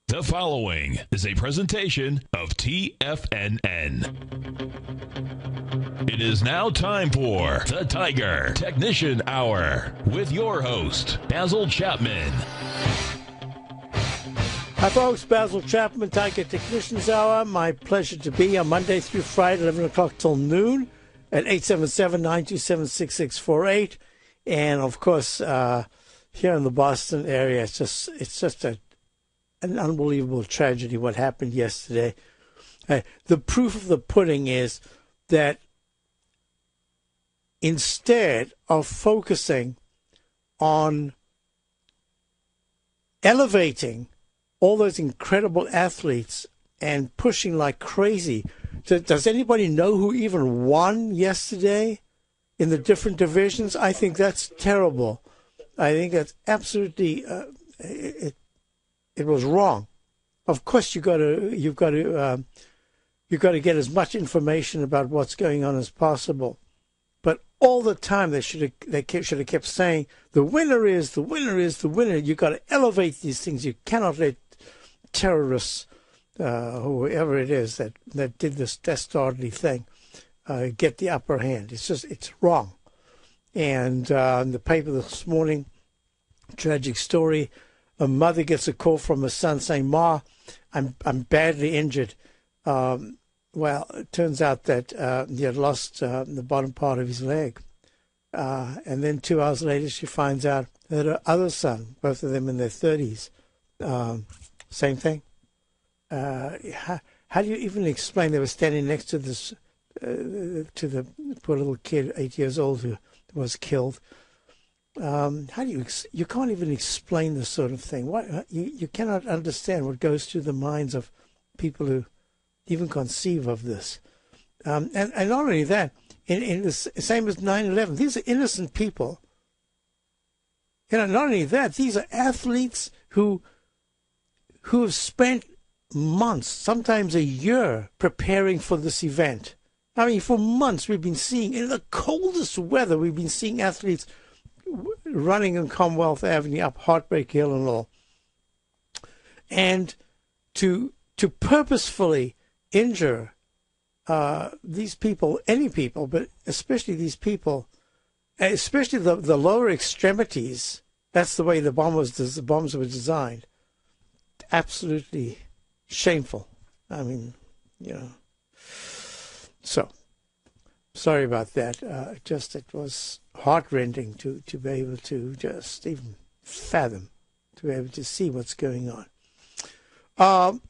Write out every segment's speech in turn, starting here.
The following is a presentation of TFNN. It is now time for the Tiger Technician Hour with your host, Basil Chapman. Hi folks, Basil Chapman, Tiger Technicians Hour. My pleasure to be here Monday through Friday, 11 o'clock till noon at 877-927-6648. And of course, here in the Boston area, it's just an unbelievable tragedy what happened yesterday. The proof of the pudding is that instead of focusing on elevating all those incredible athletes and pushing like crazy, does anybody know who even won yesterday in the different divisions? I think that's terrible. I think that's absolutely it was wrong. Of course, you've got to get as much information about what's going on as possible. But all the time they should have kept saying the winner is the winner is the winner. You've got to elevate these things. You cannot let terrorists, whoever it is that did this dastardly thing, get the upper hand. It's wrong. And in the paper this morning, tragic story. A mother gets a call from her son saying, "Ma, I'm badly injured." Well, it turns out that he had lost the bottom part of his leg. And then 2 hours later, she finds out that her other son, both of them in their 30s, same thing. How do you even explain? They were standing next to this, to the poor little kid, 8 years old, who was killed. How do you can't even explain this sort of thing. You cannot understand what goes through the minds of people who even conceive of this. And not only that, in the same as 9/11, these are innocent people. Not only that, these are athletes who have spent months, sometimes a year, preparing for this event. I mean, for months we've been seeing, in the coldest weather, we've been seeing athletes running on Commonwealth Avenue up Heartbreak Hill and all. And to purposefully injure these people, any people, but especially these people, especially the lower extremities, that's the way the bombs were designed. Absolutely shameful. I mean, So, sorry about that. It was heartrending to be able to just even fathom, to be able to see what's going on.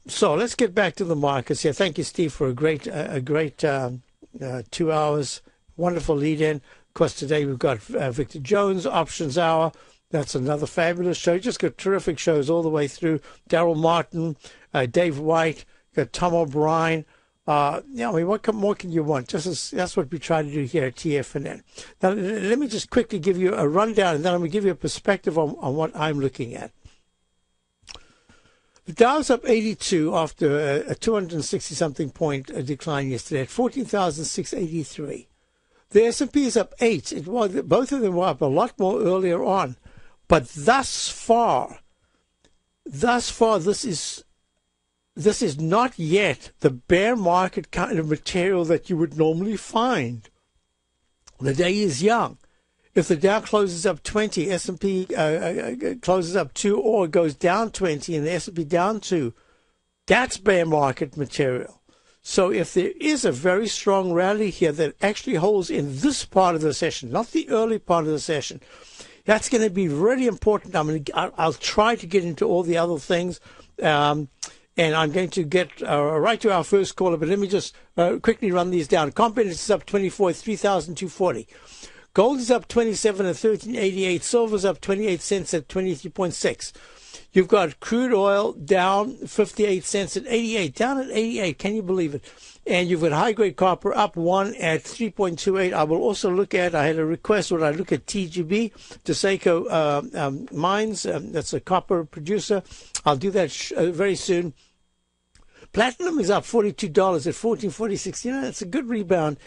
So let's get back to the markets here. Thank you, Steve, for a great 2 hours. Wonderful lead-in. Of course, today we've got Victor Jones, Options Hour. That's another fabulous show. Just got terrific shows all the way through. Daryl Martin, Dave White, got Tom O'Brien. What more can you want? That's what we try to do here at TFNN. Now, let me just quickly give you a rundown, and then I'm going to give you a perspective on what I'm looking at. The Dow's up 82 after a 260-something point decline yesterday at 14,683. The S&P is up 8. Both of them were up a lot more earlier on. But thus far, this is not yet the bear market kind of material that you would normally find. The day is young. If the Dow closes up 20, S&P closes up 2, or goes down 20 and the S&P down 2, that's bear market material. So if there is a very strong rally here that actually holds in this part of the session, not the early part of the session, that's going to be really important. I'll try to get into all the other things. And I'm going to get right to our first caller, but let me just quickly run these down. Comp Index is up 24 at 3,240. Gold is up 27 at 1388. Silver's up 28 cents at 23.6. You've got crude oil down 58 cents at 88. Down at 88. Can you believe it? And you've got high-grade copper up 1 at 3.28. I will also look at, I had a request when I look at TGB, Deseco Mines. That's a copper producer. I'll do that very soon. Platinum is up $42 at 14.46. It's a good rebound.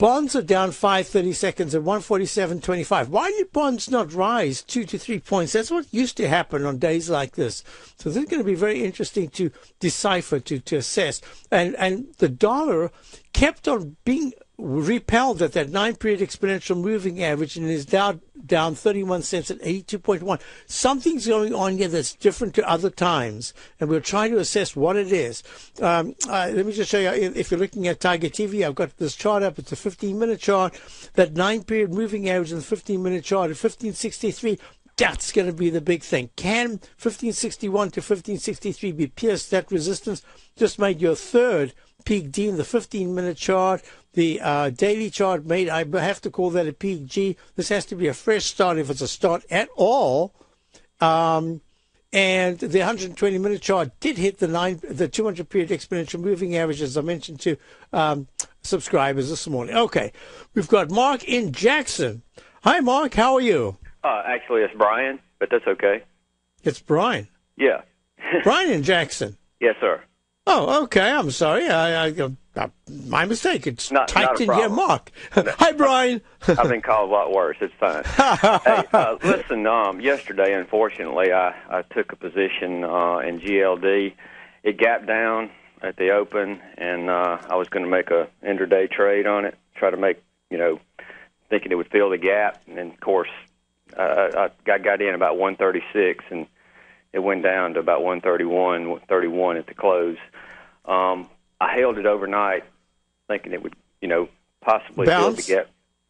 Bonds are down 5 seconds at 147.25. Why did bonds not rise 2 to 3 points? That's what used to happen on days like this. So this is going to be very interesting to decipher, to assess. And the dollar kept on being repelled at that 9-period exponential moving average and is down 31 cents at 82.1. Something's going on here that's different to other times, and we're trying to assess what it is. Let me just show you, if you're looking at Tiger TV, I've got this chart up. It's a 15-minute chart. That 9-period moving average in the 15-minute chart at 1563. That's going to be the big thing. Can 1561 to 1563 be pierced? That resistance just made your third peak D in the 15-minute chart. The daily chart made, I have to call that a peak G. This has to be a fresh start if it's a start at all. And the 120-minute chart did hit the 200-period exponential moving average, as I mentioned to subscribers this morning. Okay, we've got Mark in Jackson. Hi, Mark. How are you? Actually, it's Brian, but that's okay. It's Brian. Yeah. Brian in Jackson. Yes, sir. Oh, okay. I'm sorry. My mistake. It's not typed a in here, Mark. Hi, Brian. I've been called a lot worse. It's fine. Hey, listen, yesterday, unfortunately, I took a position in GLD. It gapped down at the open, and I was going to make a intraday trade on it, try to make, thinking it would fill the gap. And, of course, I got in about 136, and it went down to about 131 at the close. I held it overnight, thinking it would, possibly bounce, fill the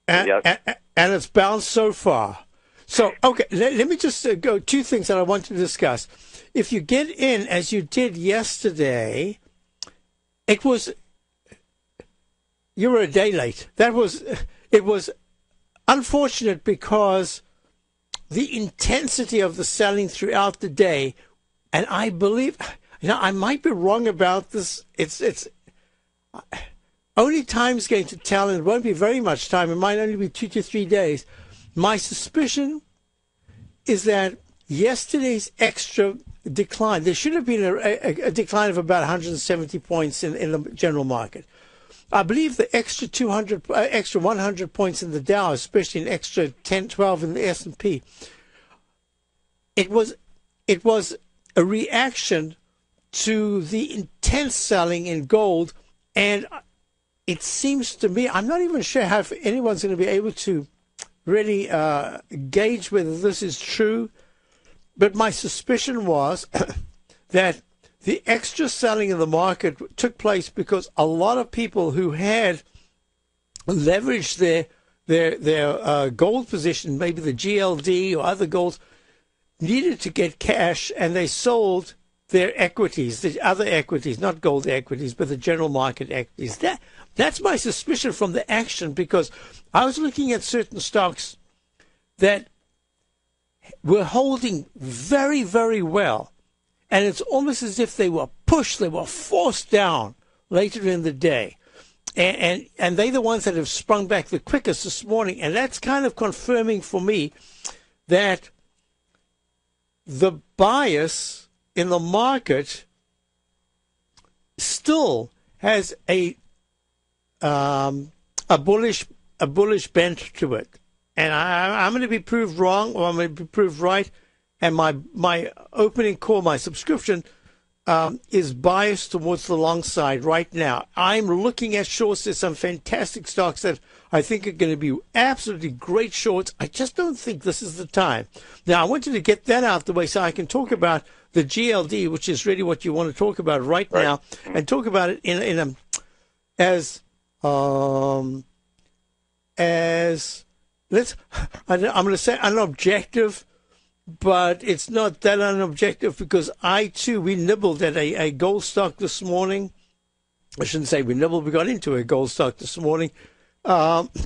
gap. And it's bounced so far. So, okay, let me just go two things that I want to discuss. If you get in, as you did yesterday, you were a day late. It was unfortunate because the intensity of the selling throughout the day, and I believe, I might be wrong about this. It's only time's going to tell, and it won't be very much time. It might only be 2 to 3 days. My suspicion is that yesterday's extra decline, there should have been a decline of about 170 points in the general market. I believe the extra 100 points in the Dow, especially an extra 10, 12 in the S&P, it was a reaction to the intense selling in gold, and it seems to me, I'm not even sure how anyone's going to be able to really gauge whether this is true, but my suspicion was that the extra selling in the market took place because a lot of people who had leveraged their gold position, maybe the GLD or other golds, needed to get cash, and they sold their equities, the other equities, not gold equities, but the general market equities. That's my suspicion from the action, because I was looking at certain stocks that were holding very, very well. And it's almost as if they were pushed, they were forced down later in the day. And they're the ones that have sprung back the quickest this morning. And that's kind of confirming for me that the bias in the market still has a bullish bent to it. And I'm going to be proved wrong, or I'm going to be proved right. And my opening call, my subscription, is biased towards the long side right now. I'm looking at shorts. There's some fantastic stocks that I think are going to be absolutely great shorts. I just don't think this is the time. Now, I want you to get that out of the way so I can talk about the GLD, which is really what you want to talk about right now, and talk about it as I'm going to say unobjective, but it's not that unobjective, because we nibbled at a gold stock this morning. I shouldn't say we nibbled, we got into a gold stock this morning,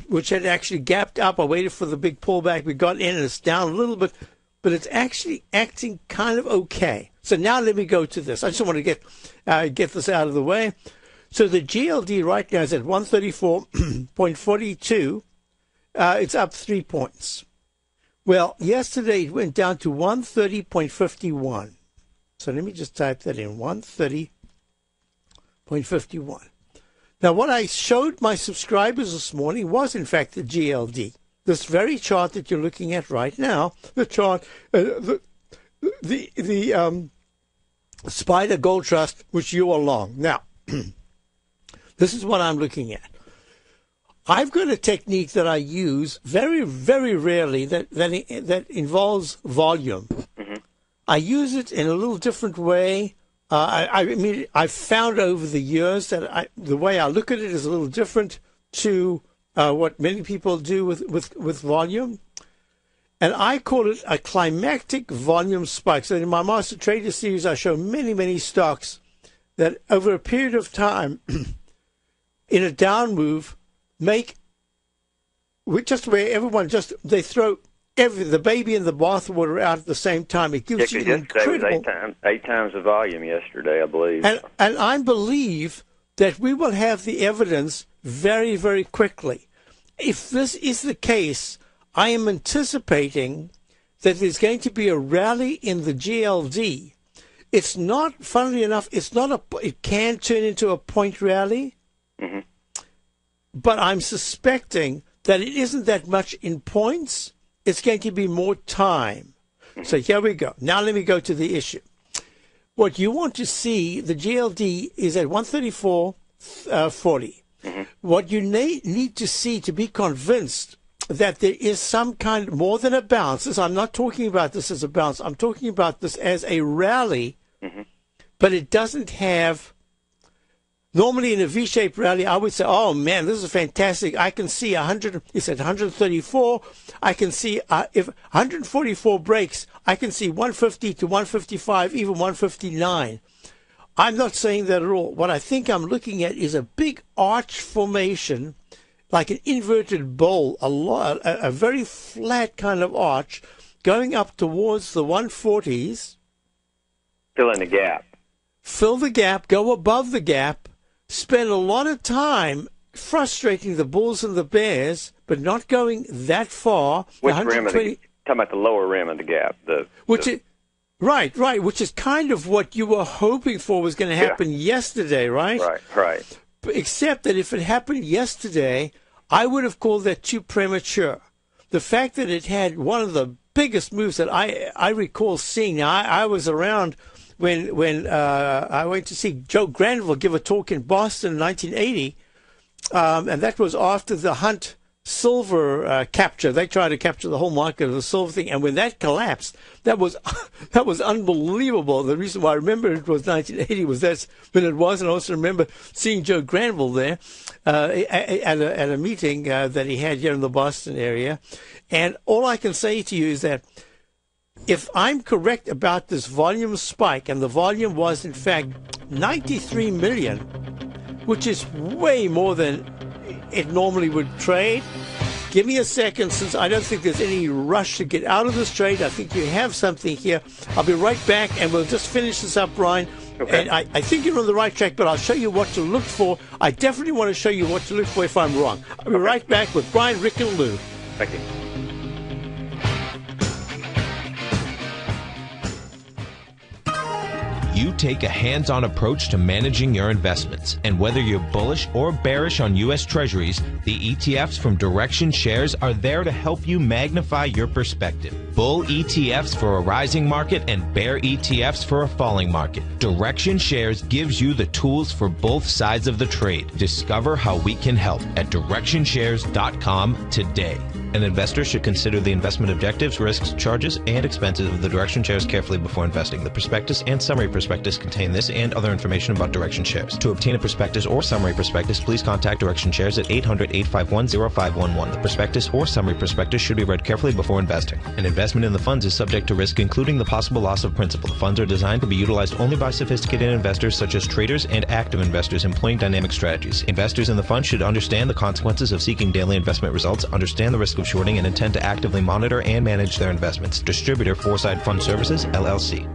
which had actually gapped up. I waited for the big pullback. We got in and it's down a little bit, but it's actually acting kind of okay. So now let me go to this. I just want to get this out of the way. So the GLD right now is at 134.42. It's up 3 points. Well, yesterday it went down to 130.51. So let me just type that in, 130.51. Now, what I showed my subscribers this morning was, in fact, the GLD. This very chart that you're looking at right now, the chart, the Spider Gold Trust, which you are long. Now, this is what I'm looking at. I've got a technique that I use very, very rarely that involves volume. Mm-hmm. I use it in a little different way. I mean, I've found over the years that the way I look at it is a little different to what many people do with volume. And I call it a climactic volume spike. So in my Master Trader series, I show many, many stocks that over a period of time in a down move make, just where everyone they throw the baby and the bathwater out at the same time. It gives you incredible. It was eight times the volume yesterday, I believe. And I believe that we will have the evidence very, very quickly. If this is the case, I am anticipating that there's going to be a rally in the GLD. It's not, funnily enough, it can turn into a point rally, mm-hmm. but I'm suspecting that it isn't that much in points. It's going to be more time. Mm-hmm. So here we go. Now let me go to the issue. What you want to see, the GLD is at 134.40. Mm-hmm. What you need to see to be convinced that there is some kind, more than a bounce. I'm not talking about this as a bounce. I'm talking about this as a rally, mm-hmm. but it doesn't have. Normally in a V-shaped rally, I would say, oh, man, this is fantastic. I can see 100. It's at 134. I can see if 144 breaks, I can see 150 to 155, even 159. I'm not saying that at all. What I think I'm looking at is a big arch formation, like an inverted bowl, a very flat kind of arch going up towards the 140s. Fill in the gap. Fill the gap, go above the gap. Spend a lot of time frustrating the bulls and the bears, but not going that far. Which rim of the, talking about the lower rim of the gap? Right, which is kind of what you were hoping for was going to happen yesterday, right? Right. Except that if it happened yesterday, I would have called that too premature. The fact that it had one of the biggest moves that I recall seeing. Now, I was around when I went to see Joe Granville give a talk in Boston in 1980, and that was after the Hunt silver capture. They tried to capture the whole market of the silver thing, and when that collapsed, that was unbelievable. The reason why I remember it was 1980 was that's when it was, and I also remember seeing Joe Granville there at a meeting that he had here in the Boston area. And all I can say to you is that if I'm correct about this volume spike, and the volume was in fact 93 million, which is way more than it normally would trade. Give me a second, since I don't think there's any rush to get out of this trade. I think you have something here. I'll be right back, and we'll just finish this up, Brian. Okay. And I think you're on the right track, but I'll show you what to look for. I definitely want to show you what to look for if I'm wrong. I'll be right back with Brian, Rick, and Lou. Thank you. You take a hands-on approach to managing your investments. And whether you're bullish or bearish on U.S. Treasuries, the ETFs from Direction Shares are there to help you magnify your perspective. Bull ETFs for a rising market and bear ETFs for a falling market. Direction Shares gives you the tools for both sides of the trade. Discover how we can help at DirectionShares.com today. An investor should consider the investment objectives, risks, charges, and expenses of the Direction Shares carefully before investing. The prospectus and summary prospectus contain this and other information about Direction Shares. To obtain a prospectus or summary prospectus, please contact Direction Shares at 800-851-0511. The prospectus or summary prospectus should be read carefully before investing. An investment in the funds is subject to risk, including the possible loss of principal. The funds are designed to be utilized only by sophisticated investors such as traders and active investors employing dynamic strategies. Investors in the fund should understand the consequences of seeking daily investment results, understand the risk of shorting, and intend to actively monitor and manage their investments. Distributor Foreside Fund Services, LLC.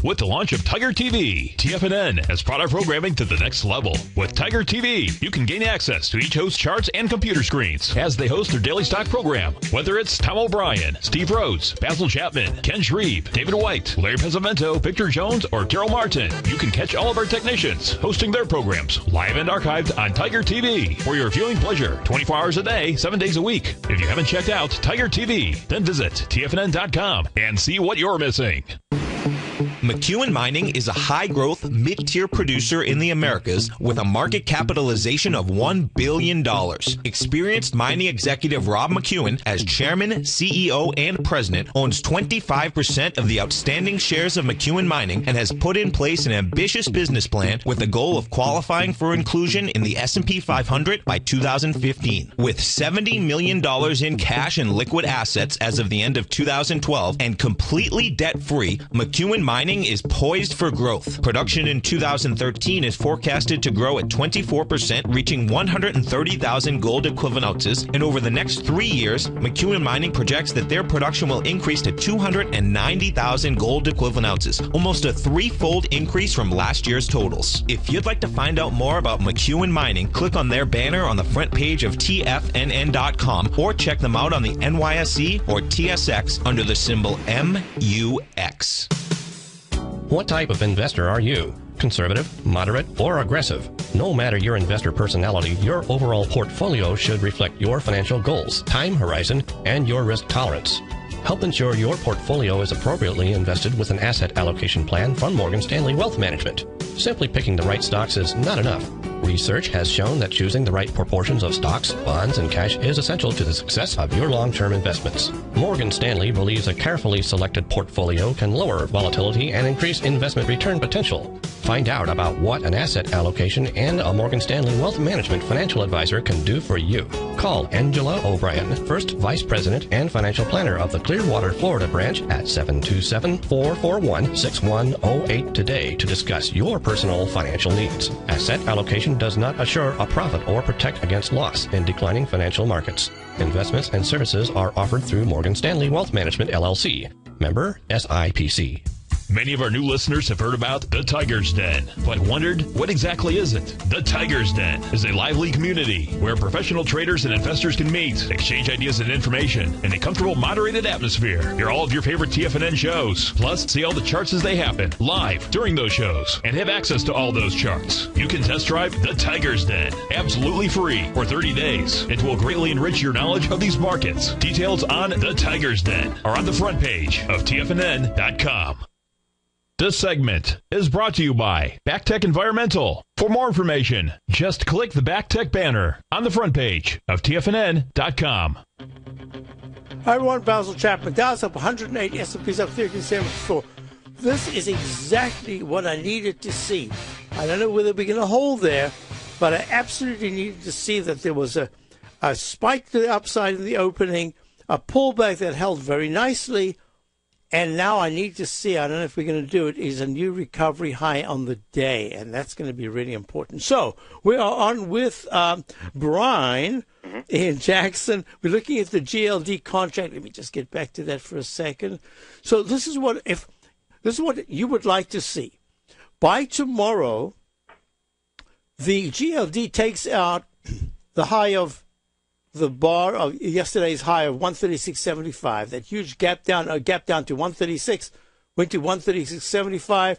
with the launch of Tiger TV. TFNN has brought our programming to the next level. With Tiger TV, you can gain access to each host's charts and computer screens as they host their daily stock program. Whether it's Tom O'Brien, Steve Rhodes, Basil Chapman, Ken Shreve, David White, Larry Pesavento, Victor Jones, or Daryl Martin, you can catch all of our technicians hosting their programs live and archived on Tiger TV for your viewing pleasure 24 hours a day, 7 days a week. If you haven't checked out Tiger TV, then visit TFNN.com and see what you're missing. McEwen Mining is a high-growth, mid-tier producer in the Americas with a market capitalization of $1 billion. Experienced mining executive Rob McEwen, as chairman, CEO, and president, owns 25% of the outstanding shares of McEwen Mining and has put in place an ambitious business plan with the goal of qualifying for inclusion in the S&P 500 by 2015. With $70 million in cash and liquid assets as of the end of 2012 and completely debt-free, McEwen Mining is poised for growth. Production in 2013 is forecasted to grow at 24%, reaching 130,000 gold equivalent ounces, and over the next 3 years, McEwen Mining projects that their production will increase to 290,000 gold equivalent ounces, almost a threefold increase from last year's totals. If you'd like to find out more about McEwen Mining, click on their banner on the front page of TFNN.com or check them out on the NYSE or TSX under the symbol MUX. What type of investor are you? Conservative, moderate, or aggressive? No matter your investor personality, your overall portfolio should reflect your financial goals, time horizon, and your risk tolerance. Help ensure your portfolio is appropriately invested with an asset allocation plan from Morgan Stanley Wealth Management. Simply picking the right stocks is not enough. Research has shown that choosing the right proportions of stocks, bonds, and cash is essential to the success of your long-term investments. Morgan Stanley believes a carefully selected portfolio can lower volatility and increase investment return potential. Find out about what an asset allocation and a Morgan Stanley Wealth Management financial advisor can do for you. Call Angela O'Brien, First Vice President and Financial Planner of the Clearwater, Florida branch at 727-441-6108 today to discuss your personal financial needs. Asset allocation does not assure a profit or protect against loss in declining financial markets. Investments and services are offered through Morgan Stanley Wealth Management, LLC. Member SIPC. Many of our new listeners have heard about the Tiger's Den, but wondered, what exactly is it? The Tiger's Den is a lively community where professional traders and investors can meet, exchange ideas and information in a comfortable, moderated atmosphere. Hear all of your favorite TFNN shows, plus see all the charts as they happen live during those shows, and have access to all those charts. You can test drive the Tiger's Den absolutely free for 30 days. It will greatly enrich your knowledge of these markets. Details on the Tiger's Den are on the front page of TFNN.com. This segment is brought to you by BackTech Environmental. For more information, just click the BackTech banner on the front page of TFNN.com. Hi everyone, Basil Chapman. Dow's up 108, S&P's up 1374. This is exactly what I needed to see. I don't know whether we're going to hold there, but I absolutely needed to see that there was a spike to the upside in the opening, a pullback that held very nicely, and now I need to see, I don't know if we're going to do it, is a new recovery high on the day, and that's going to be really important. So we are on with Brian in Jackson. We're looking at the GLD contract. Let me just get back to that for a second. So this is what you would like to see. By tomorrow, the GLD takes out the high of the bar of yesterday's high of 136.75, that huge gap down to 136, went to 136.75,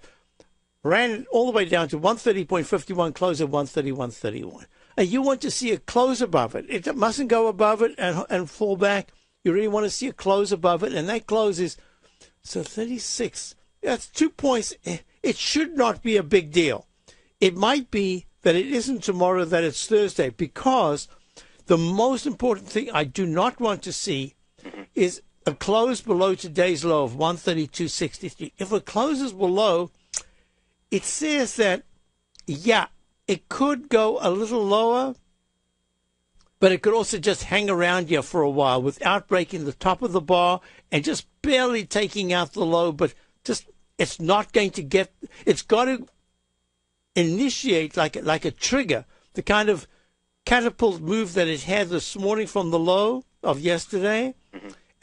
ran it all the way down to 130.51, close at 131.31. And you want to see a close above it. It mustn't go above it and fall back. You really want to see a close above it, and that close is, so 36. That's 2 points. It should not be a big deal. It might be that it isn't tomorrow, that it's Thursday, because the most important thing I do not want to see is a close below today's low of 132.63. If it closes below, it says that, yeah, it could go a little lower, but it could also just hang around here for a while without breaking the top of the bar and just barely taking out the low, but just it's not going to get, it's got to initiate like a trigger, the kind of catapult move that it had this morning from the low of yesterday,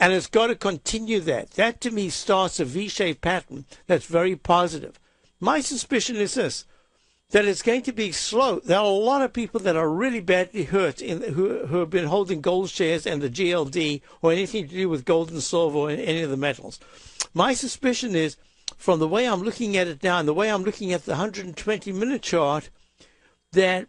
And it's got to continue that. That, to me, starts a V-shaped pattern that's very positive. My suspicion is this, that it's going to be slow. There are a lot of people that are really badly hurt who have been holding gold shares and the GLD or anything to do with gold and silver or any of the metals. My suspicion is, from the way I'm looking at it now and the way I'm looking at the 120-minute chart, that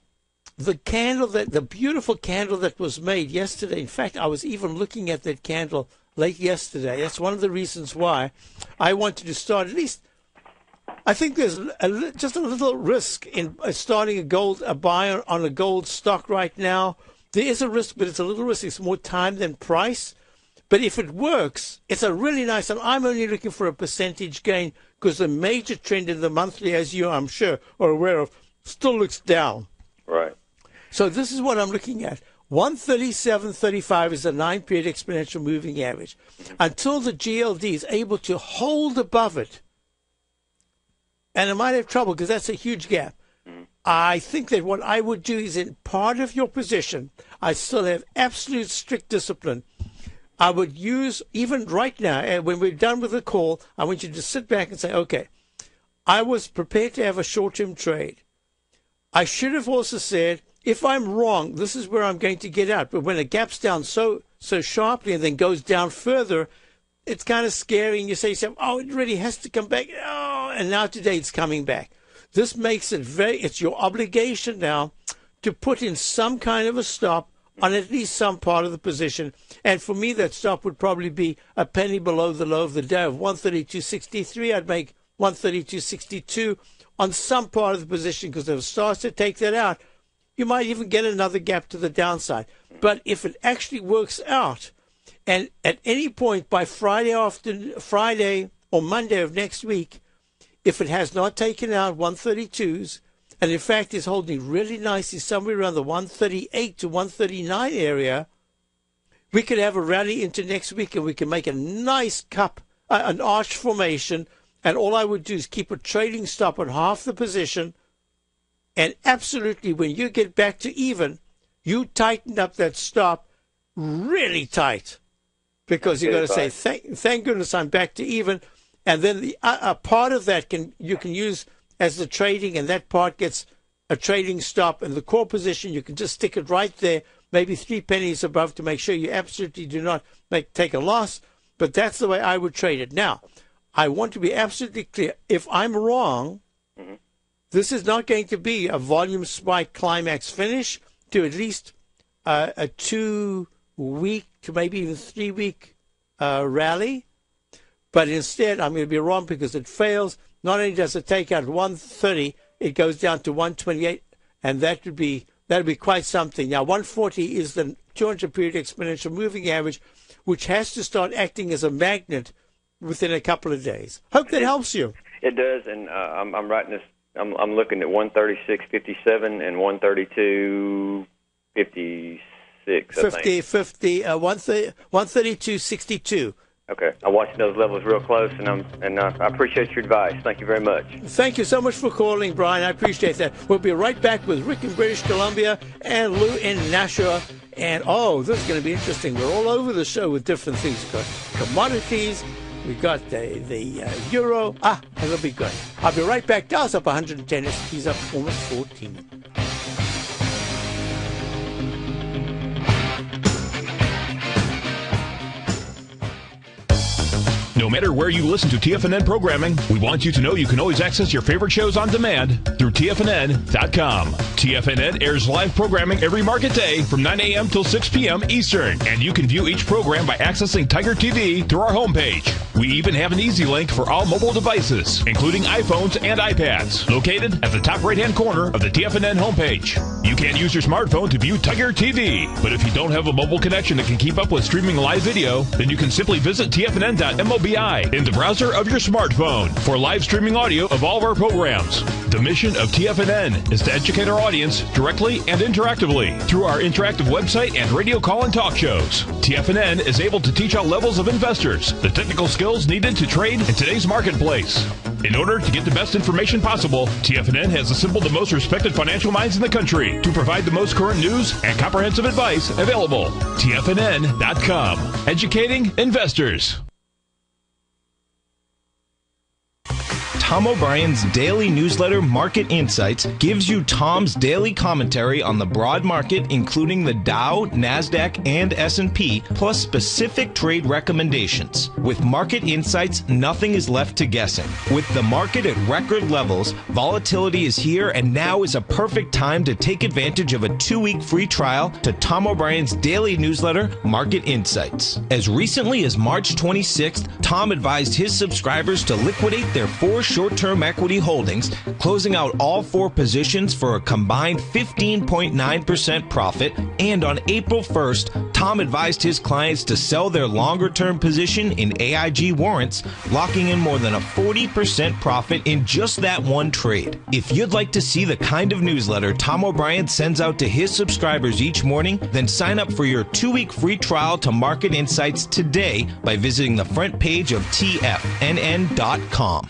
the beautiful candle that was made yesterday, in fact, I was even looking at that candle late yesterday. That's one of the reasons why I wanted to start. At least, I think there's just a little risk in starting a buy on a gold stock right now. There is a risk, but it's a little risk. It's more time than price. But if it works, it's a really nice, and I'm only looking for a percentage gain because the major trend in the monthly, as you, I'm sure, are aware of, still looks down. Right. So this is what I'm looking at. 137.35 is a 9-period exponential moving average. Until the GLD is able to hold above it, and it might have trouble because that's a huge gap. I think that what I would do is, in part of your position, I still have absolute strict discipline. I would use, even right now, and when we're done with the call, I want you to sit back and say, okay, I was prepared to have a short-term trade. I should have also said, if I'm wrong, this is where I'm going to get out. But when it gaps down so sharply and then goes down further, it's kind of scary. And you say to yourself, oh, it really has to come back. Oh, and now today it's coming back. This makes it it's your obligation now to put in some kind of a stop on at least some part of the position. And for me, that stop would probably be a penny below the low of the day of 132.63. I'd make 132.62 on some part of the position, because if it starts to take that out, you might even get another gap to the downside. But if it actually works out, and at any point by Friday or Monday of next week, if it has not taken out 132s, and in fact is holding really nicely somewhere around the 138 to 139 area, we could have a rally into next week, and we can make a nice an arch formation. And all I would do is keep a trading stop on half the position. And absolutely, when you get back to even, you tighten up that stop really tight, because you've got to say, thank goodness I'm back to even. And then the a part of that you can use as the trading, and that part gets a trading stop. And the core position, you can just stick it right there, maybe 3 pennies above, to make sure you absolutely do not take a loss. But that's the way I would trade it. Now, I want to be absolutely clear. If I'm wrong, this is not going to be a volume spike climax finish to at least a 2-week to maybe even 3-week rally. But instead, I'm going to be wrong, because it fails. Not only does it take out 130, it goes down to 128, and that would be quite something. Now, 140 is the 200-period exponential moving average, which has to start acting as a magnet within a couple of days. Hope that helps you. It does, and I'm writing this. I'm looking at 136.57 and 132.56. 132.62. Okay, I'm watching those levels real close, and I appreciate your advice. Thank you very much. Thank you so much for calling, Brian. I appreciate that. We'll be right back with Rick in British Columbia and Lou in Nashua. And this is going to be interesting. We're all over the show with different things. We've got commodities. We got the euro. It'll be good. I'll be right back. Dow's up 110. S&P's up almost 14. No matter where you listen to TFNN programming, we want you to know you can always access your favorite shows on demand through TFNN.com. TFNN airs live programming every market day from 9 a.m. till 6 p.m. Eastern, and you can view each program by accessing Tiger TV through our homepage. We even have an easy link for all mobile devices, including iPhones and iPads, located at the top right-hand corner of the TFNN homepage. You can use your smartphone to view Tiger TV, but if you don't have a mobile connection that can keep up with streaming live video, then you can simply visit TFNN.mobi in the browser of your smartphone for live streaming audio of all of our programs. The mission of TFNN is to educate our audience directly and interactively through our interactive website and radio call and talk shows. TFNN is able to teach all levels of investors the technical skills needed to trade in today's marketplace. In order to get the best information possible, TFNN has assembled the most respected financial minds in the country to provide the most current news and comprehensive advice available. TFNN.com. Educating investors. Tom O'Brien's daily newsletter, Market Insights, gives you Tom's daily commentary on the broad market, including the Dow, NASDAQ, and S&P, plus specific trade recommendations. With Market Insights, nothing is left to guessing. With the market at record levels, volatility is here, and now is a perfect time to take advantage of a 2-week free trial to Tom O'Brien's daily newsletter, Market Insights. As recently as March 26th, Tom advised his subscribers to liquidate their 4 short-term equity holdings, closing out all 4 positions for a combined 15.9% profit. And on April 1st, Tom advised his clients to sell their longer-term position in AIG warrants, locking in more than a 40% profit in just that one trade. If you'd like to see the kind of newsletter Tom O'Brien sends out to his subscribers each morning, then sign up for your 2-week free trial to Market Insights today by visiting the front page of TFNN.com.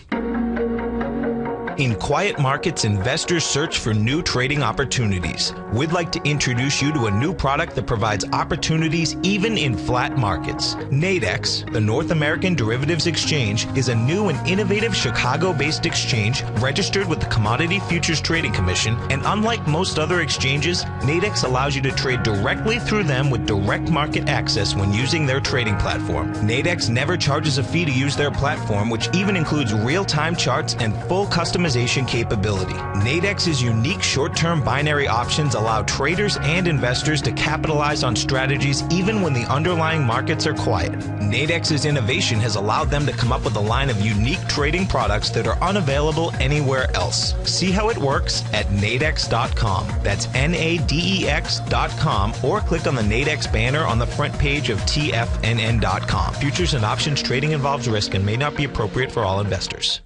In quiet markets, investors search for new trading opportunities. We'd like to introduce you to a new product that provides opportunities even in flat markets. Nadex, the North American Derivatives Exchange, is a new and innovative Chicago-based exchange registered with the Commodity Futures Trading Commission, and unlike most other exchanges, Nadex allows you to trade directly through them with direct market access when using their trading platform. Nadex never charges a fee to use their platform, which even includes real-time charts and full customization capability. Nadex's unique short-term binary options allow traders and investors to capitalize on strategies even when the underlying markets are quiet. Nadex's innovation has allowed them to come up with a line of unique trading products that are unavailable anywhere else. See how it works at nadex.com. That's NADEX.com, or click on the Nadex banner on the front page of TFNN.com. Futures and options trading involves risk and may not be appropriate for all investors.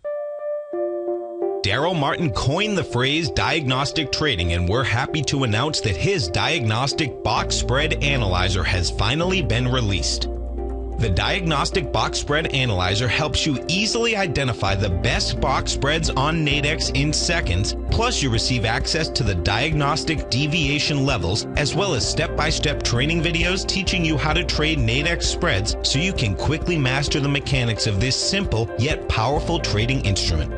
Daryl Martin coined the phrase diagnostic trading, and we're happy to announce that his diagnostic box spread analyzer has finally been released. The Diagnostic Box Spread Analyzer helps you easily identify the best box spreads on Nadex in seconds, plus you receive access to the diagnostic deviation levels, as well as step-by-step training videos teaching you how to trade Nadex spreads so you can quickly master the mechanics of this simple yet powerful trading instrument.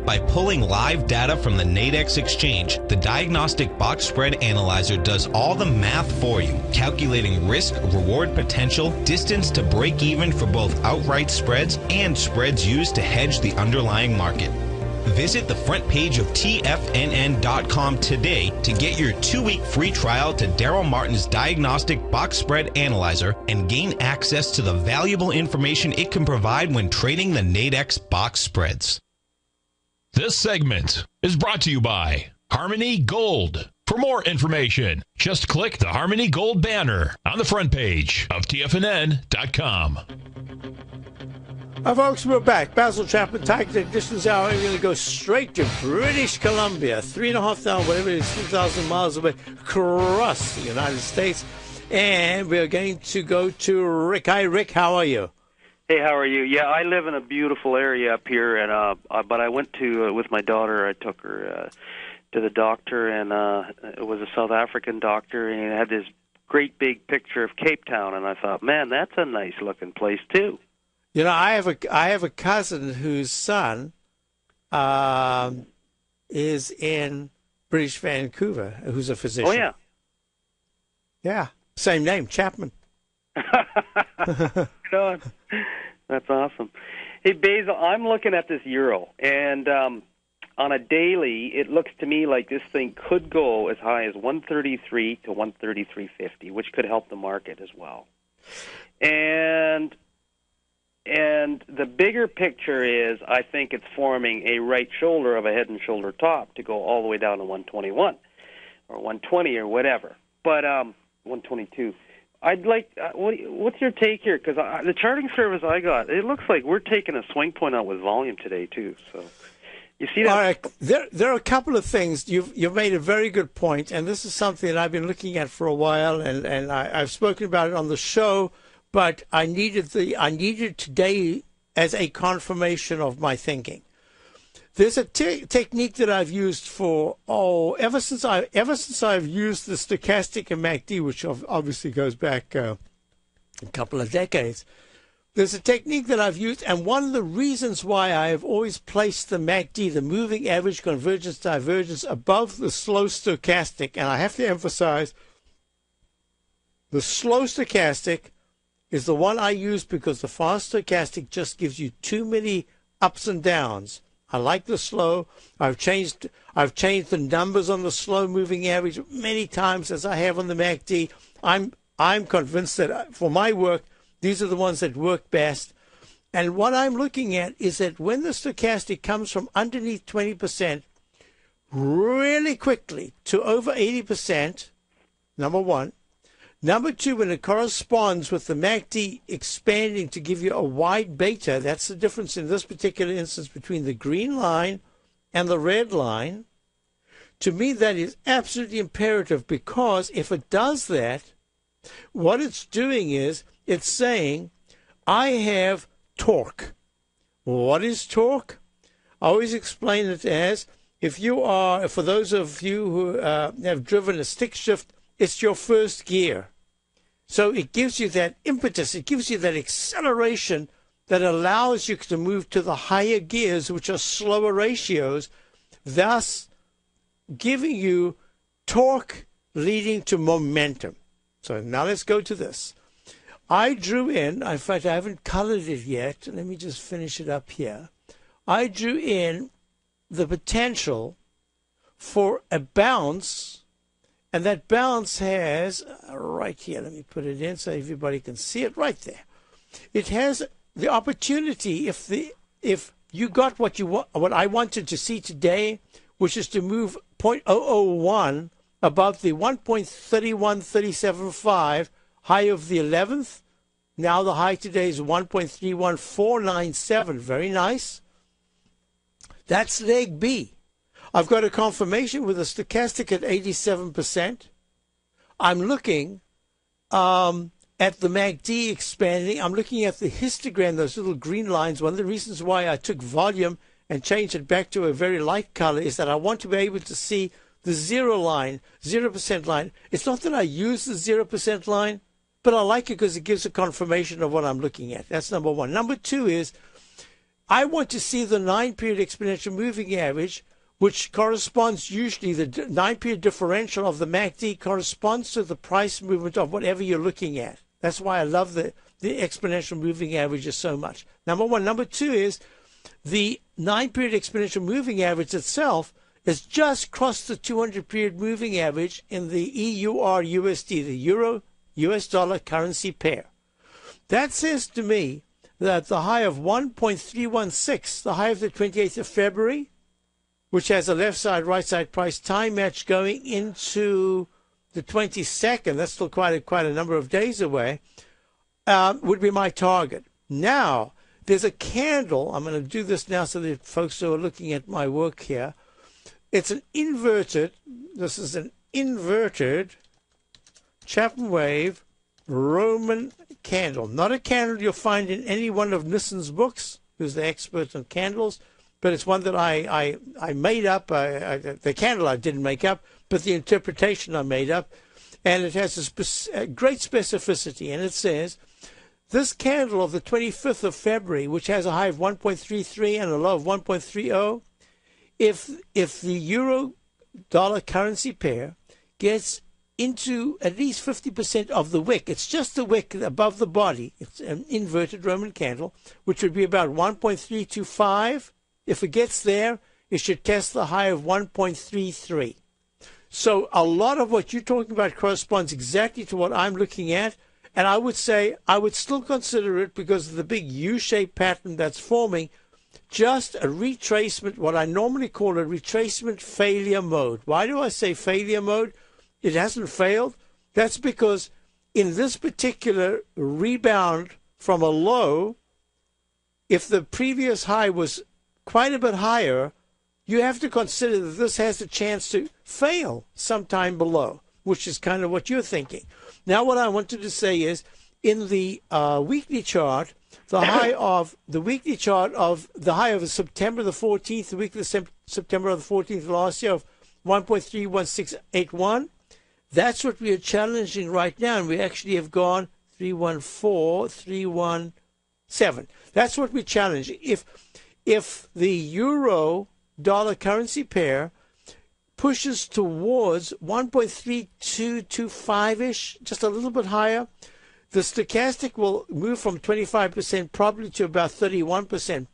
By pulling live data from the Nadex exchange, the Diagnostic Box Spread Analyzer does all the math for you, calculating risk, reward potential, distance to break even for both outright spreads and spreads used to hedge the underlying market. Visit the front page of TFNN.com today to get your 2-week free trial to Daryl Martin's Diagnostic Box Spread Analyzer and gain access to the valuable information it can provide when trading the Nadex box spreads. This segment is brought to you by Harmony Gold. For more information, just click the Harmony Gold banner on the front page of TFNN.com. Hi, folks, we're back. Basil Chapman, Tiger Technicians Hour. We're going to go straight to British Columbia, 3,500, whatever it is, 3,000 miles away across the United States. And we're going to go to Rick. Hi, Rick. How are you? Hey, how are you? Yeah, I live in a beautiful area up here, and but I went to with my daughter. I took her to the doctor, and it was a South African doctor, and he had this great big picture of Cape Town, and I thought, man, that's a nice looking place too. You know, I have a cousin whose son is in British Vancouver, who's a physician. Oh yeah, yeah, same name, Chapman. God, that's awesome. Hey, Basil, I'm looking at this euro, and on a daily, it looks to me like this thing could go as high as 133 to 133.50, which could help the market as well. And the bigger picture is, I think it's forming a right shoulder of a head and shoulder top to go all the way down to 121 or 120 or whatever, but 122. I'd like, what's your take here? Because the charting service I got, it looks like we're taking a swing point out with volume today, too. So you see that? All right. There are a couple of things. You've made a very good point, and this is something that I've been looking at for a while, and I've spoken about it on the show, but I needed today as a confirmation of my thinking. There's a technique that I've used for ever since I've used the stochastic and MACD, which obviously goes back a couple of decades. There's a technique that I've used, and one of the reasons why I have always placed the MACD, the moving average convergence divergence, above the slow stochastic, and I have to emphasize, the slow stochastic is the one I use because the fast stochastic just gives you too many ups and downs. I like the slow. I've changed the numbers on the slow moving average many times as I have on the MACD. I'm convinced that for my work, these are the ones that work best. And what I'm looking at is that when the stochastic comes from underneath 20% really quickly to over 80%, number one. Number two, when it corresponds with the MACD expanding to give you a wide beta, that's the difference in this particular instance between the green line and the red line. To me, that is absolutely imperative, because if it does that, what it's doing is it's saying, I have torque. What is torque? I always explain it as, for those of you who have driven a stick shift, it's your first gear. So it gives you that impetus, it gives you that acceleration that allows you to move to the higher gears, which are slower ratios, thus giving you torque leading to momentum. So now let's go to this. I drew in fact, I haven't colored it yet. Let me just finish it up here. I drew in the potential for a bounce. And that bounce has, right here, let me put it in so everybody can see it right there. It has the opportunity, if you got what I wanted to see today, which is to move 0.001 above the 1.31375 high of the 11th. Now the high today is 1.31497. Very nice. That's leg B. I've got a confirmation with a stochastic at 87%. I'm looking at the MACD expanding. I'm looking at the histogram, those little green lines. One of the reasons why I took volume and changed it back to a very light color is that I want to be able to see the 0% line. It's not that I use the 0% line, but I like it because it gives a confirmation of what I'm looking at. That's number one. Number two is I want to see the 9-period exponential moving average, which corresponds usually, the 9-period differential of the MACD corresponds to the price movement of whatever you're looking at. That's why I love the exponential moving averages so much. Number one. Number two is the 9-period exponential moving average itself has just crossed the 200-period moving average in the EUR-USD, the Euro-US dollar currency pair. That says to me that the high of 1.316, the high of the 28th of February, which has a left side, right side price time match going into the 22nd, that's still quite a number of days away, would be my target. Now, there's a candle. I'm going to do this now so that folks who are looking at my work here, this is an inverted ChapmanWave Roman candle. Not a candle you'll find in any one of Nissan's books, who's the expert on candles, but it's one that I made up. The candle I didn't make up, but the interpretation I made up. And it has a great specificity. And it says, this candle of the 25th of February, which has a high of 1.33 and a low of 1.30, if the euro-dollar currency pair gets into at least 50% of the wick, it's just the wick above the body, it's an inverted Roman candle, which would be about 1.325. If it gets there, it should test the high of 1.33. So a lot of what you're talking about corresponds exactly to what I'm looking at. And I would say I would still consider it, because of the big U-shaped pattern that's forming, just a retracement, what I normally call a retracement failure mode. Why do I say failure mode? It hasn't failed. That's because in this particular rebound from a low, if the previous high was quite a bit higher, you have to consider that this has a chance to fail sometime below, which is kind of what you're thinking. Now what I wanted to say is, in the weekly chart, the high of the weekly chart of the high of September the 14th, the week of September of the 14th last year of 1.31681. That's what we are challenging right now, and we actually have gone 314, 317. That's what we challenge. If the euro-dollar currency pair pushes towards 1.3225-ish, just a little bit higher, the stochastic will move from 25% probably to about 31%.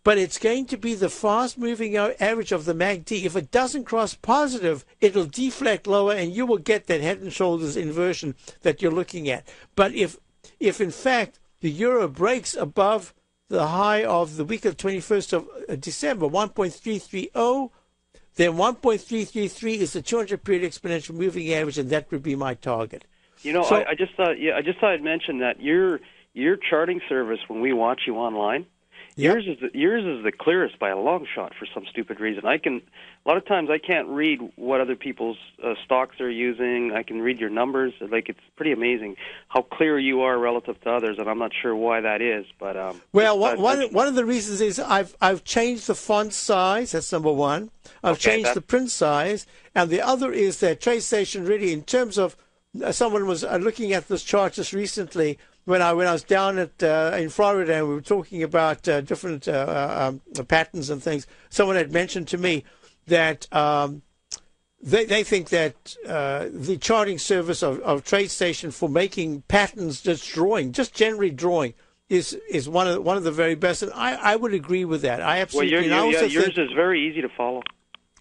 But it's going to be the fast-moving average of the MACD. If it doesn't cross positive, it'll deflect lower, and you will get that head and shoulders inversion that you're looking at. But if in fact the euro breaks above the high of the week of 21st of December, 1.330, then 1.333 is the 200-period exponential moving average, and that would be my target. You know, I just thought I'd mention that your charting service, when we watch you online, yours is the clearest by a long shot for some stupid reason. A lot of times I can't read what other people's stocks are using. I can read your numbers. Like, it's pretty amazing how clear you are relative to others, and I'm not sure why that is. But well, one of the reasons is I've changed the font size. That's number one. I've changed the print size, and the other is that TradeStation really, in terms of someone was looking at this chart just recently. When I was down in Florida and we were talking about different patterns and things, someone had mentioned to me that they think that the charting service of TradeStation for making patterns, just generally drawing, is one of the very best, and I would agree with that. I absolutely. Well, yours is very easy to follow.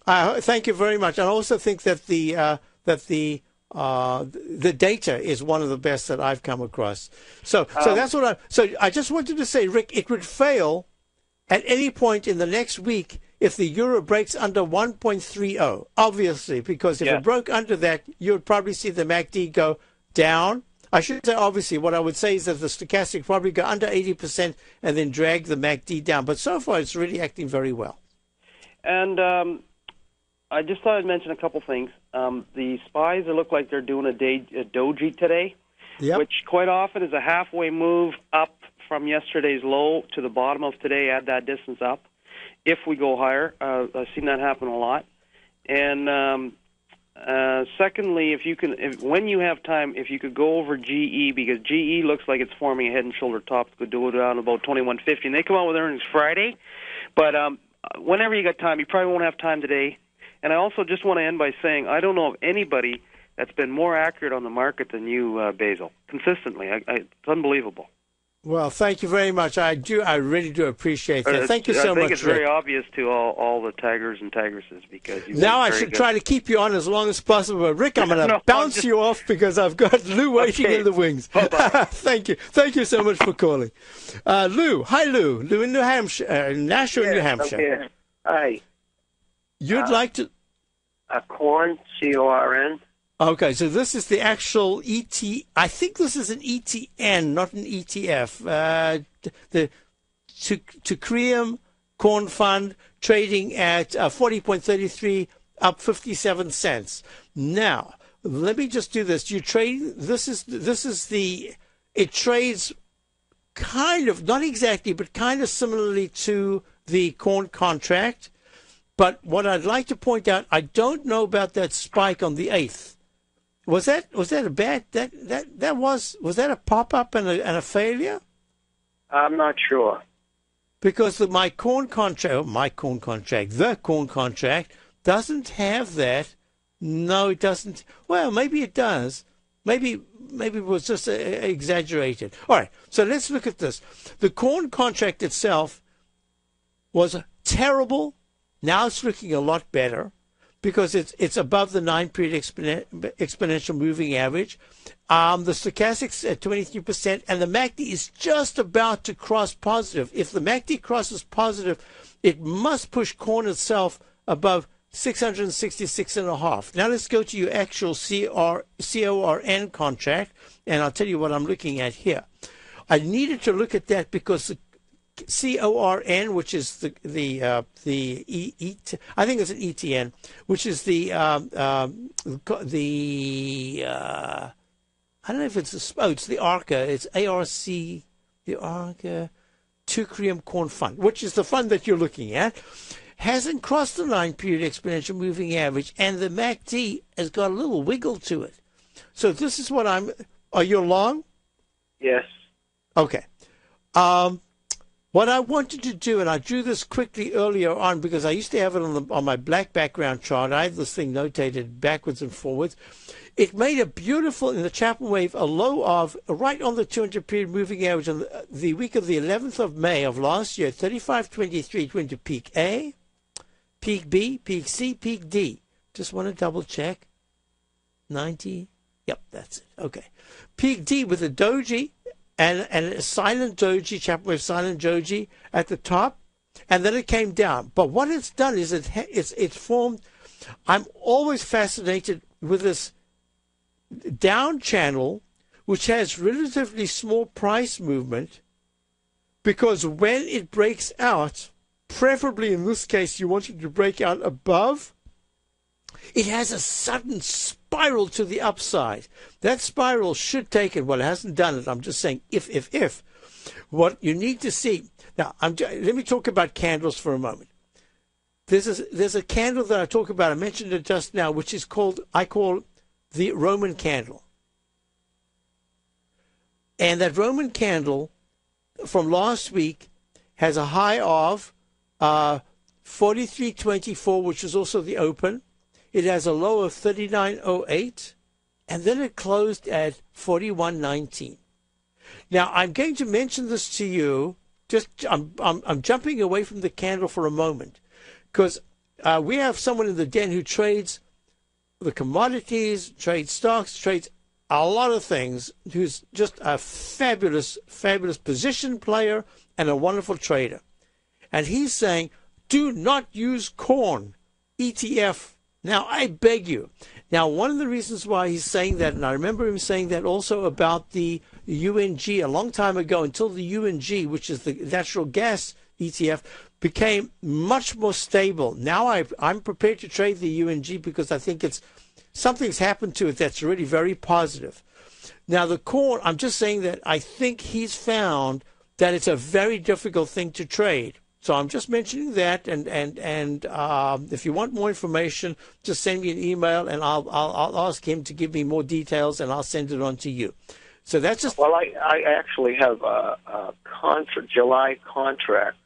Thank you very much. I also think that the data is one of the best that I've come across. So that's what I just wanted to say, Rick, it would fail at any point in the next week if the euro breaks under 1.30, obviously, because if it broke under that, you would probably see the MACD go down. I should say, obviously, what I would say is that the stochastic probably go under 80% and then drag the MACD down. But so far, it's really acting very well. And I just thought I'd mention a couple things. The SPYs look like they're doing a doji today, which quite often is a halfway move up from yesterday's low to the bottom of today. Add that distance up. If we go higher, I've seen that happen a lot. And secondly, when you have time, if you could go over GE, because GE looks like it's forming a head and shoulder top. It could do it around about 21.50, and they come out with earnings Friday. But whenever you got time, you probably won't have time today. And I also just want to end by saying I don't know of anybody that's been more accurate on the market than you, Basil, consistently. It's unbelievable. Well, thank you very much. I really do appreciate that. Thank you so much, I think it's very obvious to all the Tigers and Tigresses because now I should try to keep you on as long as possible. But Rick, I'm going to bounce you off because I've got Lou waiting in the wings. Thank you. Thank you so much for calling. Lou. Hi, Lou. Lou in New Hampshire, Nashua, New Hampshire. Hi. You'd like to... corn, C-O-R-N. Okay, so this is the actual ET. I think this is an ETN, not an ETF. The Teucrium Corn Fund trading at 40.33, up 57 cents. Now, let me just do this. You trade. This is the. It trades kind of, not exactly, but kind of similarly to the corn contract. But what I'd like to point out, I don't know about that spike on the 8th. Was that a bad was that a pop up and a failure? I'm not sure. Because the corn contract doesn't have that. No, it doesn't. Well, maybe it does. Maybe it was just exaggerated. All right, so let's look at this. The corn contract itself was terrible. Now it's looking a lot better because it's above the 9-period exponential moving average. The stochastic's at 23%, and the MACD is just about to cross positive. If the MACD crosses positive, it must push corn itself above 666.5. Now let's go to your actual CORN contract, and I'll tell you what I'm looking at here. I needed to look at that because the CORN, which is I think it's an ETN, which is I don't know if it's it's the ARCA. It's ARC. the Oracle 2 Korean corn fund, which is the fund that you're looking at, hasn't crossed the 9-period exponential moving average, and the MACD has got a little wiggle to it. So this is what are you long? Yes. Okay. What I wanted to do, and I drew this quickly earlier on because I used to have it on my black background chart. I have this thing notated backwards and forwards. It made a beautiful, in the ChapmanWave, a low of right on the 200-period moving average on the week of the 11th of May of last year, 35.23. It went to peak A, peak B, peak C, peak D. Just want to double check. 90. Yep, that's it. Okay. Peak D with a doji and a silent doji, ChapmanWave silent doji at the top, and then it came down. But what it's done is it's formed. I'm always fascinated with this down channel, which has relatively small price movement, because when it breaks out, preferably in this case, you want it to break out above, it has a sudden spiral to the upside. That spiral should take it. Well, it hasn't done it. I'm just saying if. What you need to see. Now, let me talk about candles for a moment. There's a candle that I talk about. I mentioned it just now, which is I call the Roman candle. And that Roman candle from last week has a high of 43.24, which is also the open. It has a low of 39.08, and then it closed at 41.19. Now, I'm going to mention this to you. I'm jumping away from the candle for a moment, because we have someone in the den who trades the commodities, trades stocks, trades a lot of things, who's just a fabulous, fabulous position player and a wonderful trader. And he's saying, do not use corn ETF. Now, I beg you. Now, one of the reasons why he's saying that, and I remember him saying that also about the UNG a long time ago, until the UNG, which is the natural gas ETF, became much more stable. Now I'm prepared to trade the UNG because I think something's happened to it that's really very positive. Now, the corn, I'm just saying that I think he's found that it's a very difficult thing to trade. So I'm just mentioning that, and if you want more information, just send me an email, and I'll ask him to give me more details, and I'll send it on to you. So that's just. Well, I actually have a July contract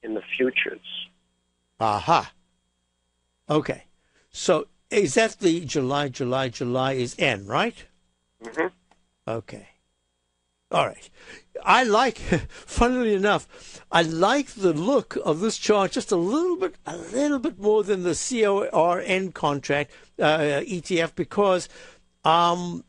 in the futures. Aha. Okay. So is that the July is N, right? Mm-hmm. Okay. All right. I like, funnily enough, I like the look of this chart just a little bit more than the CORN contract ETF, because I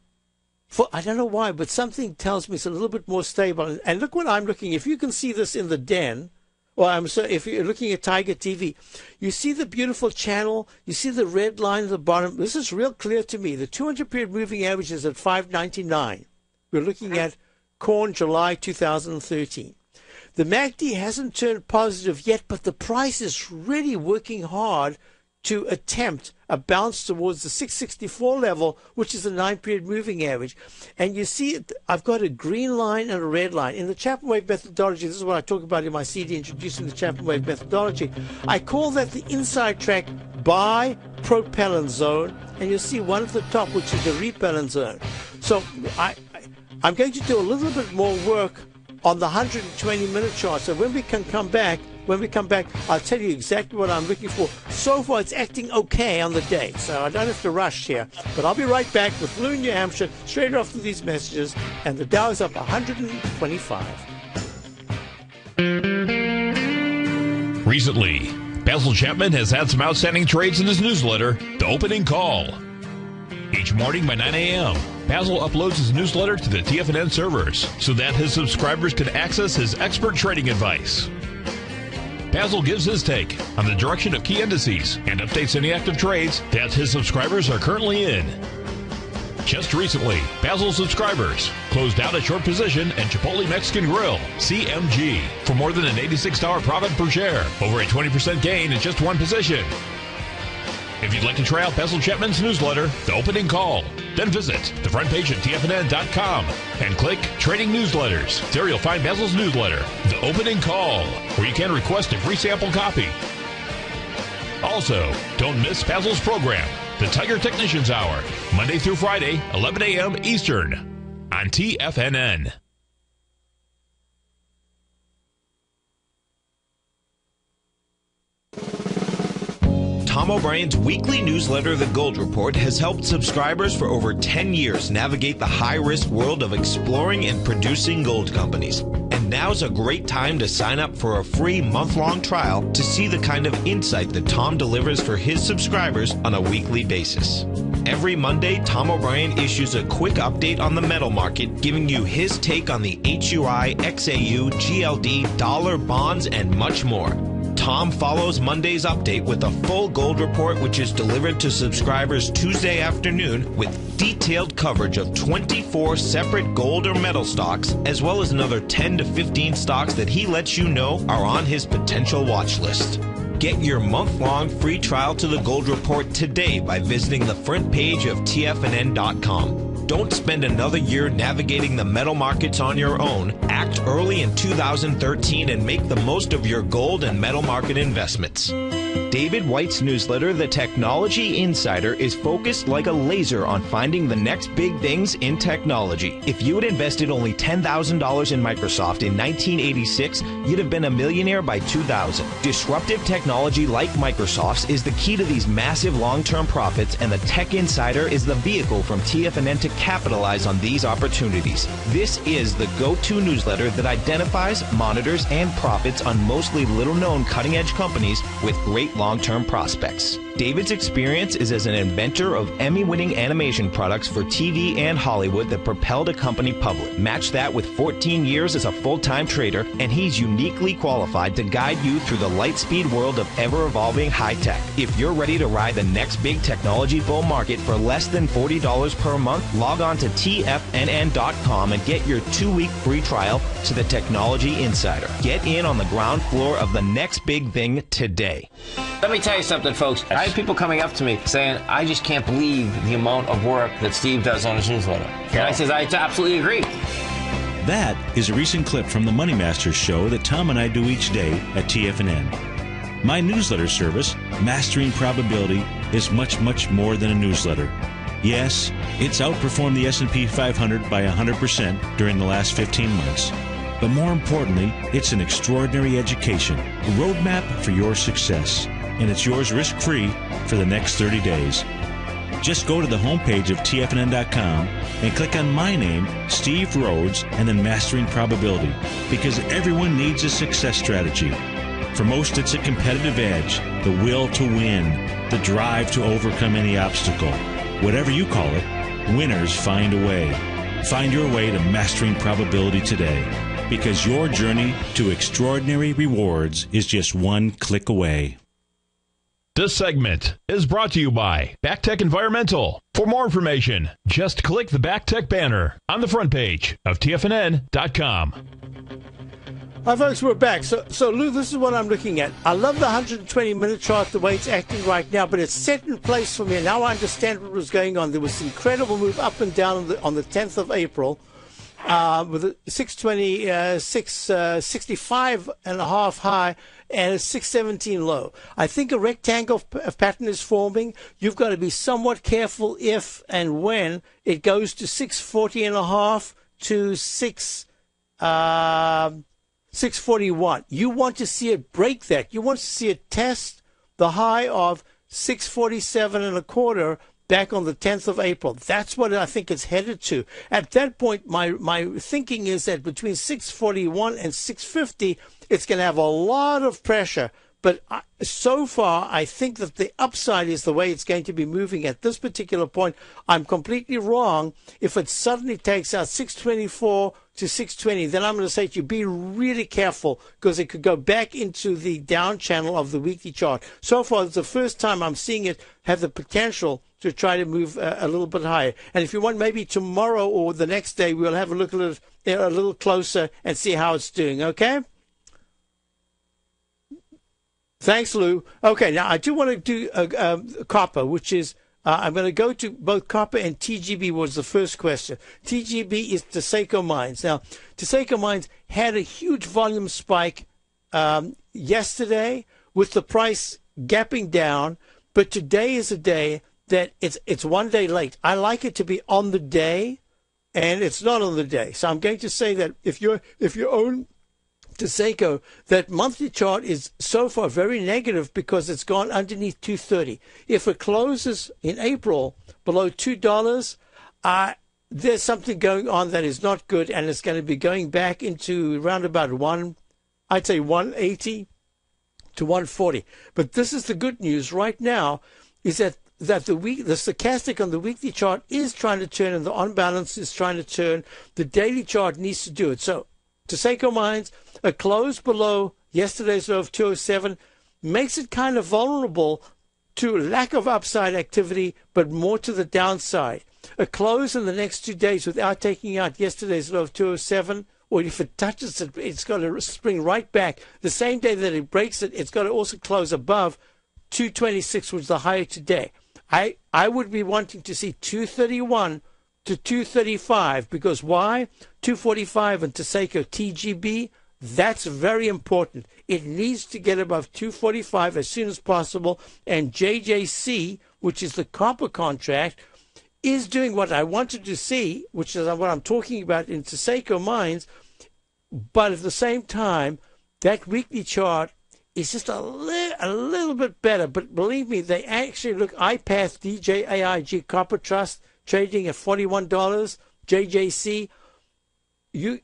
don't know why, but something tells me it's a little bit more stable. And look what I'm looking. If you can see this in the den, if you're looking at Tiger TV, you see the beautiful channel. You see the red line at the bottom. This is real clear to me. The 200-period moving average is at 599. We're looking at corn July 2013. The MACD hasn't turned positive yet, but the price is really working hard to attempt a bounce towards the 664 level, which is the 9-period moving average. And you see, I've got a green line and a red line. In the ChapmanWave methodology, this is what I talk about in my CD, Introducing the ChapmanWave Methodology. I call that the inside track buy propellant zone, and you'll see one at the top, which is the repellent zone. So I'm going to do a little bit more work on the 120-minute chart. So when we come back, I'll tell you exactly what I'm looking for. So far, it's acting okay on the day, so I don't have to rush here. But I'll be right back with Lou, New Hampshire, straight after these messages, and the Dow is up 125. Recently, Basil Chapman has had some outstanding trades in his newsletter, The Opening Call. Each morning by 9 a.m., Basil uploads his newsletter to the TFNN servers so that his subscribers can access his expert trading advice. Basil gives his take on the direction of key indices and updates any active trades that his subscribers are currently in. Just recently, Basil's subscribers closed out a short position in Chipotle Mexican Grill, CMG, for more than an $86 profit per share, over a 20% gain in just one position. If you'd like to try out Basil Chapman's newsletter, The Opening Call, then visit the front page of TFNN.com and click Trading Newsletters. There you'll find Basil's newsletter, The Opening Call, where you can request a free sample copy. Also, don't miss Basil's program, The Tiger Technicians Hour, Monday through Friday, 11 a.m. Eastern, on TFNN. Tom O'Brien's weekly newsletter, The Gold Report, has helped subscribers for over 10 years navigate the high-risk world of exploring and producing gold companies. And now's a great time to sign up for a free month-long trial to see the kind of insight that Tom delivers for his subscribers on a weekly basis. Every Monday, Tom O'Brien issues a quick update on the metal market, giving you his take on the HUI, XAU, GLD, dollar, bonds, and much more. Tom follows Monday's update with a full gold report, which is delivered to subscribers Tuesday afternoon with detailed coverage of 24 separate gold or metal stocks, as well as another 10 to 15 stocks that he lets you know are on his potential watch list. Get your month-long free trial to the Gold Report today by visiting the front page of TFNN.com. Don't spend another year navigating the metal markets on your own. Act early in 2013 and make the most of your gold and metal market investments. David White's newsletter, The Technology Insider, is focused like a laser on finding the next big things in technology. If you had invested only $10,000 in Microsoft in 1986, you'd have been a millionaire by 2000. Disruptive technology like Microsoft's is the key to these massive long-term profits, and the Tech Insider is the vehicle from TFNN to capitalize on these opportunities. This is the go-to newsletter that identifies, monitors, and profits on mostly little-known cutting-edge companies with great long-term prospects. David's experience is as an inventor of Emmy-winning animation products for TV and Hollywood that propelled a company public. Match that with 14 years as a full-time trader, and he's uniquely qualified to guide you through the light-speed world of ever-evolving high-tech. If you're ready to ride the next big technology bull market for less than $40 per month, log on to TFNN.com and get your 2-week free trial to the Technology Insider. Get in on the ground floor of the next big thing today. Let me tell you something, folks. I have people coming up to me saying, I just can't believe the amount of work that Steve does on his newsletter. And I says, I absolutely agree. That is a recent clip from the Money Masters show that Tom and I do each day at TFNN. My newsletter service, Mastering Probability, is much, much more than a newsletter. Yes, it's outperformed the S&P 500 by 100% during the last 15 months. But more importantly, it's an extraordinary education, a roadmap for your success. And it's yours risk-free for the next 30 days. Just go to the homepage of TFNN.com and click on my name, Steve Rhodes, and then Mastering Probability, because everyone needs a success strategy. For most, it's a competitive edge, the will to win, the drive to overcome any obstacle. Whatever you call it, winners find a way. Find your way to Mastering Probability today, because your journey to extraordinary rewards is just one click away. This segment is brought to you by BackTech Environmental. For more information, just click the BackTech banner on the front page of TFNN.com. Hi, folks, we're back. So, Lou, this is what I'm looking at. I love the 120-minute chart, the way it's acting right now, but it's set in place for me. Now I understand what was going on. There was an incredible move up and down on the 10th of April. With a 620, 665 and a half high and a 617 low. I think a rectangle pattern is forming. You've got to be somewhat careful if and when it goes to 640 and a half to 641. You want to see it break that. You want to see it test the high of 647 and a quarter back on the 10th of April. That's what I think it's headed to. At that point, my thinking is that between 641 and 650, it's going to have a lot of pressure. But so far, I think that the upside is the way it's going to be moving at this particular point. I'm completely wrong. If it suddenly takes out 624 to 620, then I'm going to say to you, be really careful, because it could go back into the down channel of the weekly chart. So far, it's the first time I'm seeing it have the potential to try to move a little bit higher. And if you want, maybe tomorrow or the next day, we'll have a look at it a little closer and see how it's doing, okay? Thanks, Lou. Okay, now I do want to do copper, which is I'm going to go to both copper and TGB was the first question. TGB is Taseko Mines. Now, Taseko Mines had a huge volume spike yesterday with the price gapping down, but today is a day that it's 1 day late. I like it to be on the day, and it's not on the day. So I'm going to say that if you own Taseko, that monthly chart is so far very negative because it's gone underneath 230. If it closes in April below $2, there's something going on that is not good, and it's going to be going back into around about 180 to 140. But this is the good news right now, is that the stochastic on the weekly chart is trying to turn, and the on balance is trying to turn. The daily chart needs to do it. So Taseko Mines, a close below yesterday's low of 207 makes it kind of vulnerable to lack of upside activity, but more to the downside. A close in the next 2 days without taking out yesterday's low of 207, or if it touches it, it's got to spring right back. The same day that it breaks it, it's got to also close above 226, which is the higher today. I would be wanting to see 231 to 235, because why? 245 and Taseko TGB, that's very important. It needs to get above 245 as soon as possible, and JJC, which is the copper contract, is doing what I wanted to see, which is what I'm talking about in Taseko Mines, but at the same time, that weekly chart is just a little bit better. But believe me, they actually look, iPath DJAIG Copper Trust trading at $41, JJC, you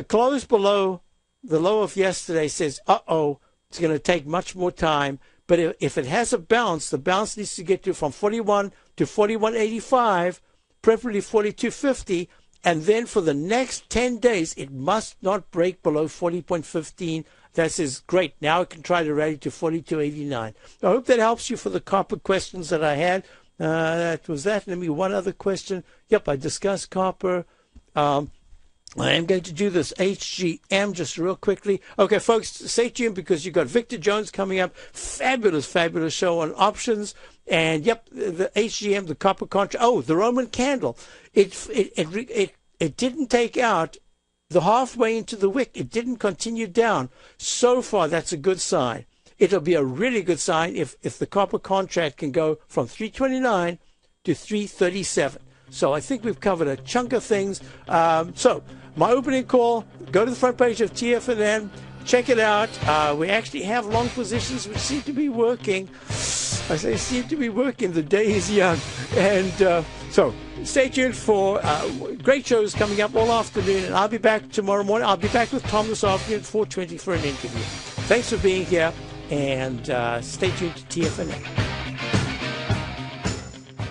close below the low of yesterday says, it's going to take much more time. But if it has a bounce, the bounce needs to get to from 41 to 41.85, preferably 42.50. And then for the next 10 days, it must not break below 40.15. That says, great, now it can try to rally to 42.89. I hope that helps you for the copper questions that I had. That was that. Let me one other question. Yep, I discussed copper. I am going to do this HGM just real quickly. Okay, folks, stay tuned because you've got Victor Jones coming up. Fabulous, fabulous show on options. And, yep, the HGM, the copper contract. Oh, the Roman candle. It didn't take out the halfway into the wick. It didn't continue down. So far, that's a good sign. It'll be a really good sign if the copper contract can go from 329 to 337. So I think we've covered a chunk of things. So my opening call, go to the front page of TFNN, check it out. We actually have long positions which seem to be working. I say seem to be working. The day is young. And so stay tuned for great shows coming up all afternoon. And I'll be back tomorrow morning. I'll be back with Tom this afternoon at 4:20 for an interview. Thanks for being here. And stay tuned to TFNN.